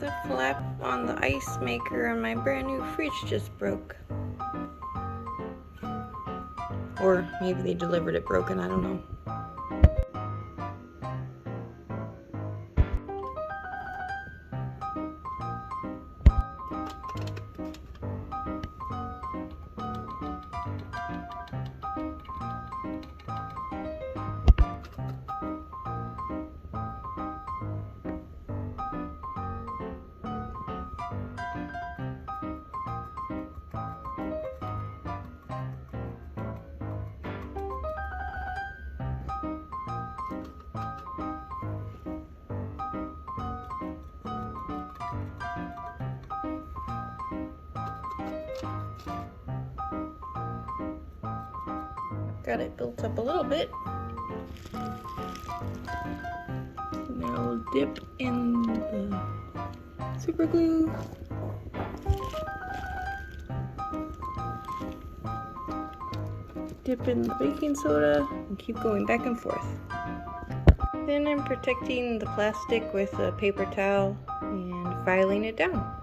The flap on the ice maker on my brand new fridge just broke. Or maybe they delivered it broken, I don't know. Got it built up a little bit. Now we'll dip in the super glue. Dip in the baking soda and keep going back and forth. Then I'm protecting the plastic with a paper towel and filing it down.